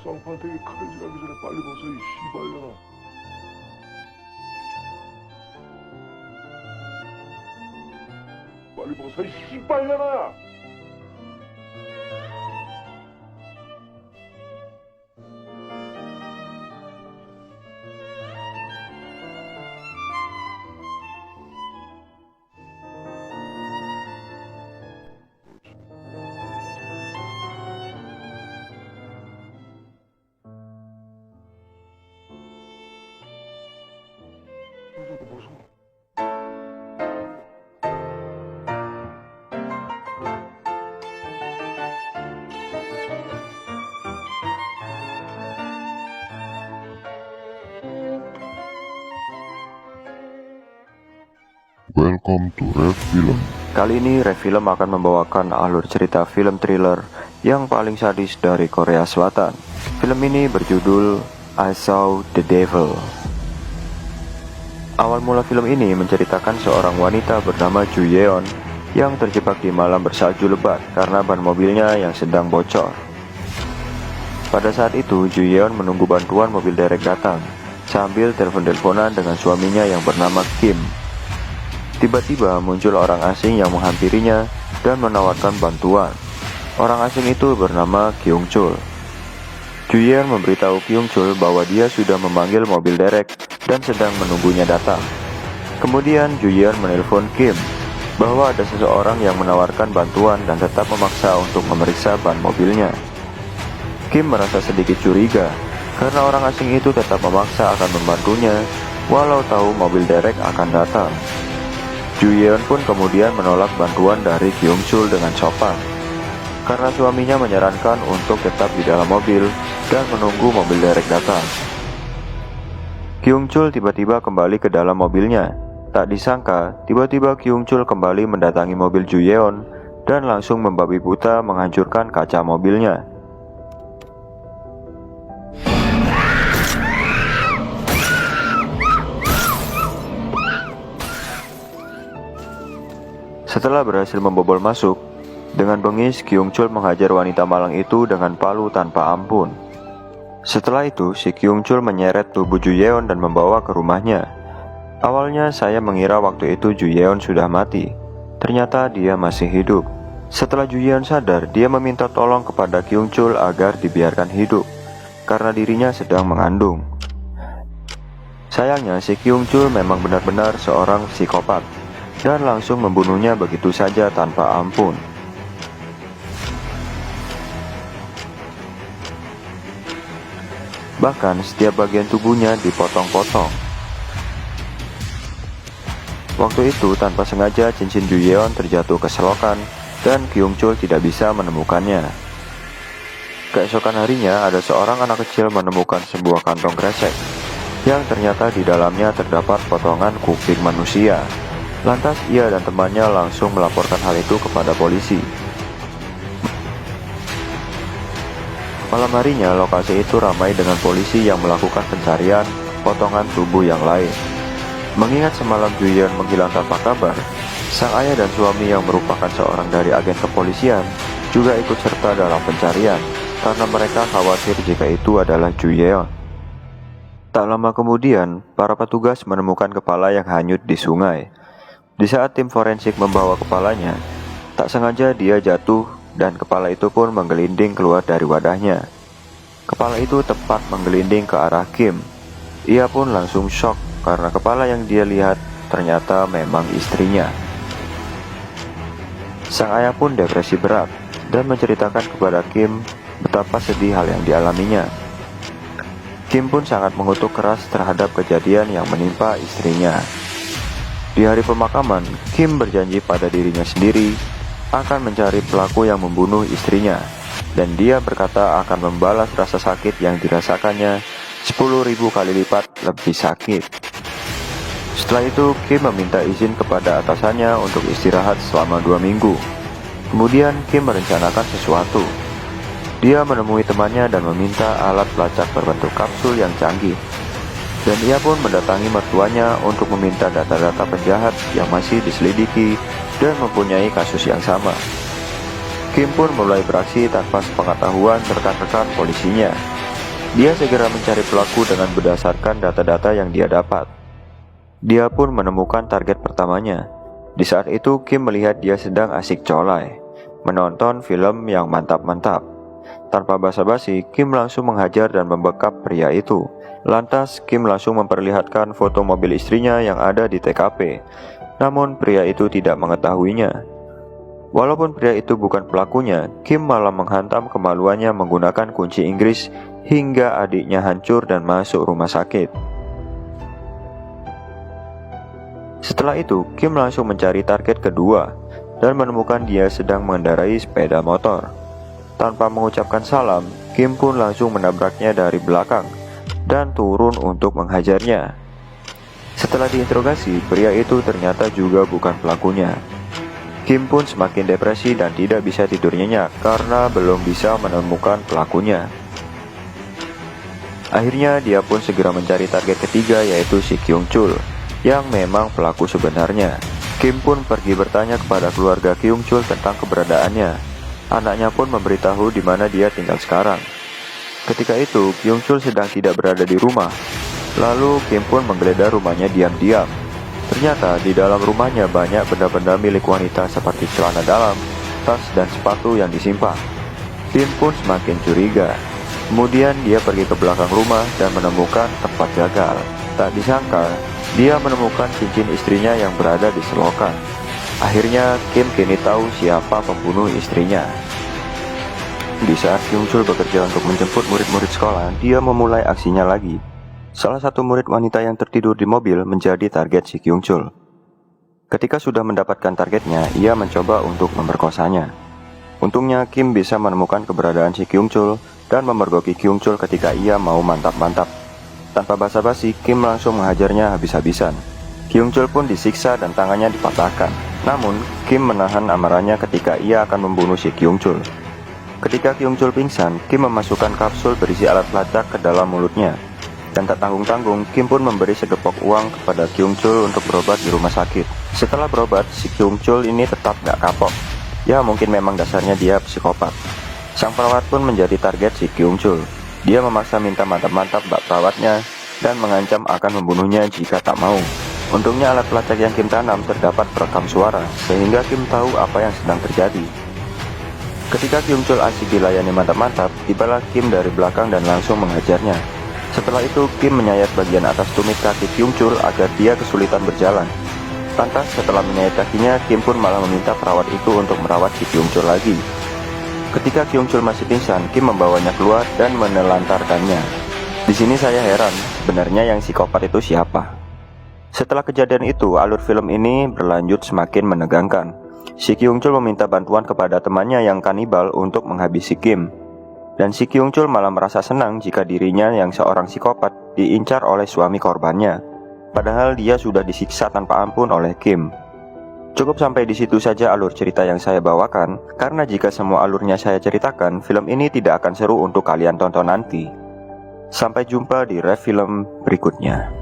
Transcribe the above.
쌍판탱이 칼질하기 전에 빨리 벗어 이 씨발년아. 빨리 벗어 이 씨발년아. 이거 벗어. Welcome to Rev Film. Kali ini Revfilm akan membawakan alur cerita film thriller yang paling sadis dari Korea Selatan. Film ini berjudul I Saw the Devil. Awal mula film ini menceritakan seorang wanita bernama Ju Yeon yang terjebak di malam bersalju lebat karena ban mobilnya yang sedang bocor. Pada saat itu, Ju Yeon menunggu bantuan mobil derek datang sambil telepon-teleponan dengan suaminya yang bernama Kim. Tiba-tiba muncul orang asing yang menghampirinya dan menawarkan bantuan. Orang asing itu bernama Kyung Chul. Ju Yeon memberitahu Kyung Chul bahwa dia sudah memanggil mobil derek dan sedang menunggunya datang. Kemudian Ju Yeon menelpon Kim bahwa ada seseorang yang menawarkan bantuan dan tetap memaksa untuk memeriksa ban mobilnya. Kim merasa sedikit curiga karena orang asing itu tetap memaksa akan membantunya walau tahu mobil derek akan datang. Ju Yeon pun kemudian menolak bantuan dari Kyung Chul dengan sopan karena suaminya menyarankan untuk tetap di dalam mobil dan menunggu mobil derek datang. Kyung Chul tiba-tiba kembali ke dalam mobilnya. Tak disangka, tiba-tiba Kyung Chul kembali mendatangi mobil Ju Yeon dan langsung membabi buta menghancurkan kaca mobilnya. Setelah berhasil membobol masuk, dengan bengis Kyung Chul menghajar wanita malang itu dengan palu tanpa ampun. Setelah itu, si Kyung Chul menyeret tubuh Ju Yeon dan membawa ke rumahnya. Awalnya saya mengira waktu itu Ju Yeon sudah mati. Ternyata dia masih hidup. Setelah Ju Yeon sadar, dia meminta tolong kepada Kyung Chul agar dibiarkan hidup karena dirinya sedang mengandung. Sayangnya si Kyung Chul memang benar-benar seorang psikopat dan langsung membunuhnya begitu saja tanpa ampun. Bahkan setiap bagian tubuhnya dipotong-potong. Waktu itu tanpa sengaja cincin Ju Yeon terjatuh ke selokan dan Kyung Chul tidak bisa menemukannya. Keesokan harinya ada seorang anak kecil menemukan sebuah kantong kresek yang ternyata di dalamnya terdapat potongan kuping manusia. Lantas ia dan temannya langsung melaporkan hal itu kepada polisi. Malam harinya lokasi itu ramai dengan polisi yang melakukan pencarian potongan tubuh yang lain. Mengingat semalam Ju Yeon menghilang tanpa kabar, sang ayah dan suami yang merupakan seorang dari agen kepolisian juga ikut serta dalam pencarian karena mereka khawatir jika itu adalah Ju Yeon. Tak lama kemudian, para petugas menemukan kepala yang hanyut di sungai. Di saat tim forensik membawa kepalanya, tak sengaja dia jatuh dan kepala itu pun menggelinding keluar dari wadahnya. Kepala itu tepat menggelinding ke arah Kim. Ia pun langsung shock karena kepala yang dia lihat ternyata memang istrinya. Sang ayah pun depresi berat dan menceritakan kepada Kim betapa sedih hal yang dialaminya. Kim pun sangat mengutuk keras terhadap kejadian yang menimpa istrinya. Di hari pemakaman, Kim berjanji pada dirinya sendiri akan mencari pelaku yang membunuh istrinya, dan dia berkata akan membalas rasa sakit yang dirasakannya 10.000 kali lipat lebih sakit. Setelah itu, Kim meminta izin kepada atasannya untuk istirahat selama 2 minggu. Kemudian Kim merencanakan sesuatu. Dia menemui temannya dan meminta alat pelacak berbentuk kapsul yang canggih. Dan ia pun mendatangi mertuanya untuk meminta data-data penjahat yang masih diselidiki dan mempunyai kasus yang sama. Kim pun mulai beraksi tanpa sepengetahuan rekan-rekan polisinya. Dia segera mencari pelaku dengan berdasarkan data-data yang dia dapat. Dia pun menemukan target pertamanya. Di saat itu Kim melihat dia sedang asik colai, menonton film yang mantap-mantap. Tanpa basa-basi, Kim langsung menghajar dan membekap pria itu. Lantas Kim langsung memperlihatkan foto mobil istrinya yang ada di TKP. Namun pria itu tidak mengetahuinya. Walaupun pria itu bukan pelakunya, Kim malah menghantam kemaluannya menggunakan kunci Inggris hingga adiknya hancur dan masuk rumah sakit. Setelah itu, Kim langsung mencari target kedua dan menemukan dia sedang mengendarai sepeda motor. Tanpa mengucapkan salam, Kim pun langsung menabraknya dari belakang dan turun untuk menghajarnya. Setelah diinterogasi, pria itu ternyata juga bukan pelakunya. Kim pun semakin depresi dan tidak bisa tidur nyenyak karena belum bisa menemukan pelakunya. Akhirnya dia pun segera mencari target ketiga, yaitu si Kyung Chul, yang memang pelaku sebenarnya. Kim pun pergi bertanya kepada keluarga Kyung Chul tentang keberadaannya. Anaknya pun memberitahu di mana dia tinggal sekarang. Ketika itu Kyung Chul sedang tidak berada di rumah. Lalu Kim pun menggeledah rumahnya diam-diam. Ternyata di dalam rumahnya banyak benda-benda milik wanita seperti celana dalam, tas, dan sepatu yang disimpan. Kim pun semakin curiga. Kemudian dia pergi ke belakang rumah dan menemukan tempat gagal. Tak disangka, dia menemukan cincin istrinya yang berada di selokan. Akhirnya Kim kini tahu siapa pembunuh istrinya. Di saat Kyung Chul bekerja untuk menjemput murid-murid sekolah, dia memulai aksinya lagi. Salah satu murid wanita yang tertidur di mobil menjadi target si Kyung Chul. Ketika sudah mendapatkan targetnya, ia mencoba untuk memerkosanya. Untungnya Kim bisa menemukan keberadaan si Kyung Chul dan memergoki Kyung Chul ketika ia mau mantap-mantap. Tanpa basa-basi, Kim langsung menghajarnya habis-habisan. Kyung Chul pun disiksa dan tangannya dipatahkan. Namun, Kim menahan amarahnya ketika ia akan membunuh si Kyung Chul. Ketika Kyung Chul pingsan, Kim memasukkan kapsul berisi alat pelacak ke dalam mulutnya. Dan tak tanggung-tanggung, Kim pun memberi segepok uang kepada Kyung Chul untuk berobat di rumah sakit. Setelah berobat, si Kyung Chul ini tetap gak kapok. Ya mungkin memang dasarnya dia psikopat. Sang perawat pun menjadi target si Kyung Chul. Dia memaksa minta mantap-mantap bak perawatnya dan mengancam akan membunuhnya jika tak mau. Untungnya alat pelacak yang Kim tanam terdapat perekam suara, sehingga Kim tahu apa yang sedang terjadi. Ketika Kyung Chul asik dilayani mantap-mantap, tibalah Kim dari belakang dan langsung menghajarnya. Setelah itu, Kim menyayat bagian atas tumit kaki Kyung Chul agar dia kesulitan berjalan. Lantas setelah menyayat kakinya, Kim pun malah meminta perawat itu untuk merawat si Kyung Chul lagi. Ketika Kyung Chul masih pingsan, Kim membawanya keluar dan menelantarkannya. Di sini saya heran, sebenarnya yang psikopat itu siapa? Setelah kejadian itu, alur film ini berlanjut semakin menegangkan. Si Kyung Chul meminta bantuan kepada temannya yang kanibal untuk menghabisi Kim. Dan si Kyung Chul malah merasa senang jika dirinya yang seorang psikopat diincar oleh suami korbannya. Padahal dia sudah disiksa tanpa ampun oleh Kim. Cukup sampai di situ saja alur cerita yang saya bawakan, karena jika semua alurnya saya ceritakan, film ini tidak akan seru untuk kalian tonton nanti. Sampai jumpa di review film berikutnya.